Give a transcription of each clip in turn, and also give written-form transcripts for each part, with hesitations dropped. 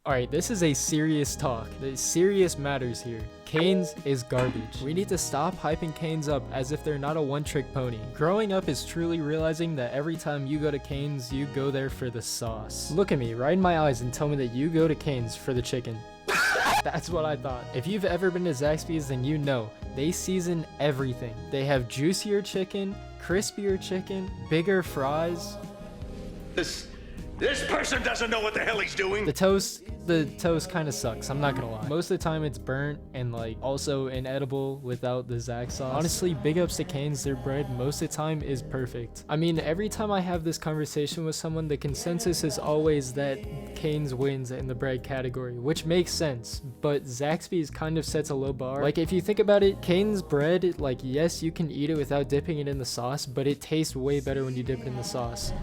Alright, this is a serious talk. The serious matters here. Cane's is garbage. We need to stop hyping Cane's up as if they're not a one-trick pony. Growing up is truly realizing that every time you go to Cane's, you go there for the sauce. Look at me, right in my eyes, and tell me that you go to Cane's for the chicken. That's what I thought. If you've ever been to Zaxby's, then you know they season everything. They have juicier chicken, crispier chicken, bigger fries. This person doesn't know what the hell he's doing. The toast kind of sucks, I'm not gonna lie. Most of the time it's burnt and like also inedible without the Zax sauce. Honestly, big ups to Cane's, their bread most of the time is perfect. I mean, every time I have this conversation with someone, the consensus is always that Cane's wins in the bread category, which makes sense, but Zaxby's kind of sets a low bar. Like, if you think about it, Cane's bread, like, yes, you can eat it without dipping it in the sauce, but it tastes way better when you dip it in the sauce.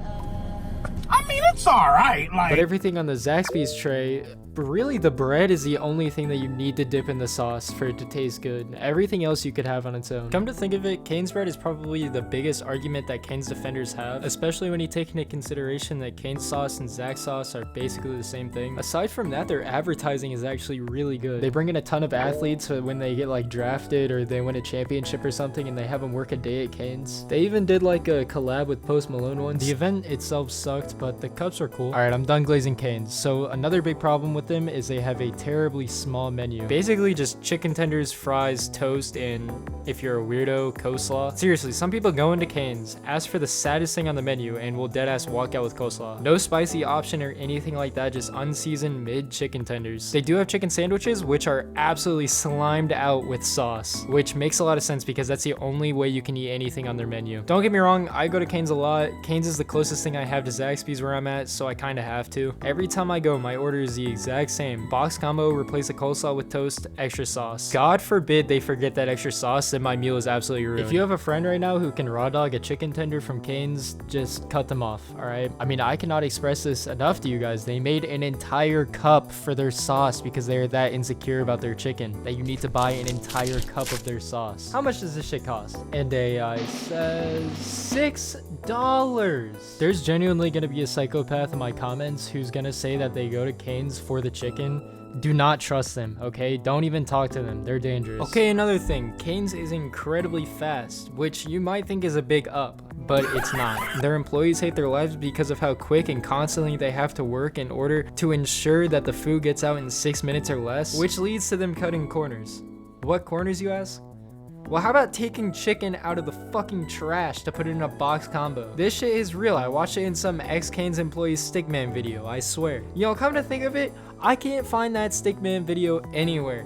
I mean, it's alright, like... But everything on the Zaxby's tray, really the bread is the only thing that you need to dip in the sauce for it to taste good. Everything else you could have on its own. Come to think of it, Cane's bread is probably the biggest argument that Cane's defenders have, especially when you take into consideration that Cane's sauce and Zax sauce are basically the same thing. Aside from that, their advertising is actually really good. They bring in a ton of athletes when they get like drafted or they win a championship or something, and they have them work a day at Cane's. They even did like a collab with Post Malone once. The event itself sucked, but the cups are cool. Alright, I'm done glazing Cane's. So another big problem with them is they have a terribly small menu. Basically just chicken tenders, fries, toast, and if you're a weirdo, coleslaw. Seriously, some people go into Cane's, ask for the saddest thing on the menu, and will deadass walk out with coleslaw. No spicy option or anything like that, just unseasoned mid chicken tenders. They do have chicken sandwiches, which are absolutely slimed out with sauce, which makes a lot of sense because that's the only way you can eat anything on their menu. Don't get me wrong, I go to Cane's a lot. Cane's is the closest thing I have to Zaxby's where I'm at, so I kind of have to. Every time I go, my order is the exact same. Box combo, replace the coleslaw with toast, extra sauce. God forbid they forget that extra sauce, then my meal is absolutely ruined. If you have a friend right now who can raw dog a chicken tender from Cane's, just cut them off, alright? I mean, I cannot express this enough to you guys. They made an entire cup for their sauce because they're that insecure about their chicken that you need to buy an entire cup of their sauce. How much does this shit cost? And AI says $6. There's genuinely gonna be a psychopath in my comments who's gonna say that they go to Cane's for the chicken. Do not trust them, okay? Don't even talk to them. They're dangerous. Okay, another thing. Cane's is incredibly fast, which you might think is a big up, but it's not. Their employees hate their lives because of how quick and constantly they have to work in order to ensure that the food gets out in 6 minutes or less, which leads to them cutting corners. What corners, you ask? Well, how about taking chicken out of the fucking trash to put it in a box combo? This shit is real. I watched it in some ex-Cane's employees Stickman video, I swear. You know, come to think of it, I can't find that Stickman video anywhere.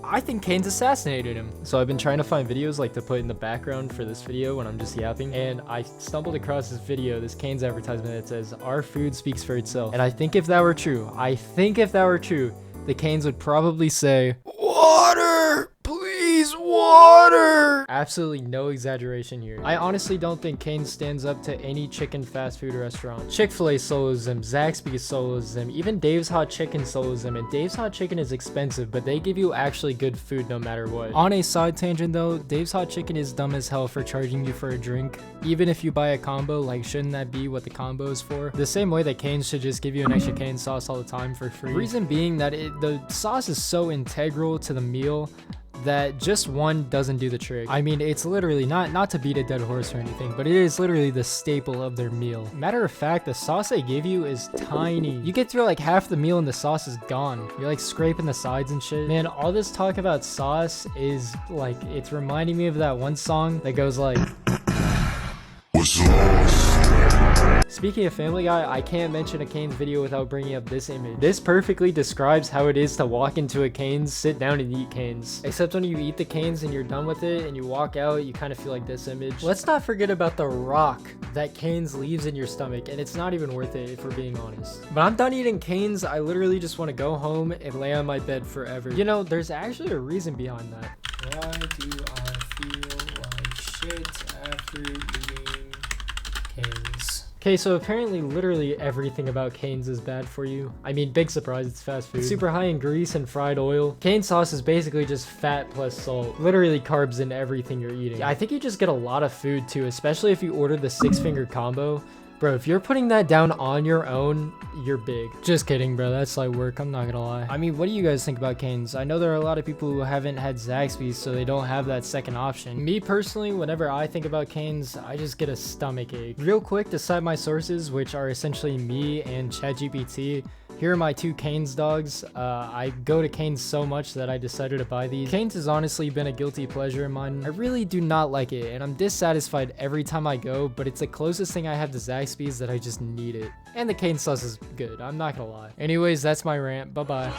I think Cane's assassinated him. So I've been trying to find videos like to put in the background for this video when I'm just yapping, and I stumbled across this video, this Cane's advertisement that says, "Our food speaks for itself." And I think if that were true, the Cane's would probably say, "Water! Please, water!" Absolutely no exaggeration here. I honestly don't think Cane's stands up to any chicken fast food restaurant. Chick-fil-A solos them, Zaxby solos them, even Dave's Hot Chicken solos them, and Dave's Hot Chicken is expensive, but they give you actually good food no matter what. On a side tangent though, Dave's Hot Chicken is dumb as hell for charging you for a drink. Even if you buy a combo, like shouldn't that be what the combo is for? The same way that Cane's should just give you an extra Cane's sauce all the time for free. Reason being that the sauce is so integral to the meal that just one doesn't do the trick. I mean, it's literally not to beat a dead horse or anything, but it is literally the staple of their meal. Matter of fact, the sauce they give you is tiny. You get through like half the meal and the sauce is gone. You're like scraping the sides and shit. Man, all this talk about sauce is like, it's reminding me of that one song that goes like, speaking of Family Guy, I can't mention a Cane's video without bringing up this image. This perfectly describes how it is to walk into a Cane's, sit down and eat Cane's. Except when you eat the Cane's and you're done with it and you walk out, you kind of feel like this image. Let's not forget about the rock that Cane's leaves in your stomach, and it's not even worth it if we're being honest. But I'm done eating Cane's. I literally just want to go home and lay on my bed forever. You know, there's actually a reason behind that. Why do I feel like shit after eating Cane's? Okay, so apparently literally everything about Cane's is bad for you. I mean, big surprise, it's fast food. It's super high in grease and fried oil. Cane's sauce is basically just fat plus salt. Literally carbs in everything you're eating. I think you just get a lot of food too, especially if you order the 6-finger combo. Bro, if you're putting that down on your own, you're big. Just kidding, bro. That's light work. I'm not gonna lie. I mean, what do you guys think about Cane's? I know there are a lot of people who haven't had Zaxby's, so they don't have that second option. Me personally, whenever I think about Cane's, I just get a stomach ache. Real quick, to cite my sources, which are essentially me and ChatGPT, here are my 2 Cane's dogs. I go to Cane's so much that I decided to buy these. Cane's has honestly been a guilty pleasure of mine. I really do not like it, and I'm dissatisfied every time I go, but it's the closest thing I have to Zaxby's that I just need it. And the Cane's sauce is good, I'm not gonna lie. Anyways, that's my rant. Bye-bye.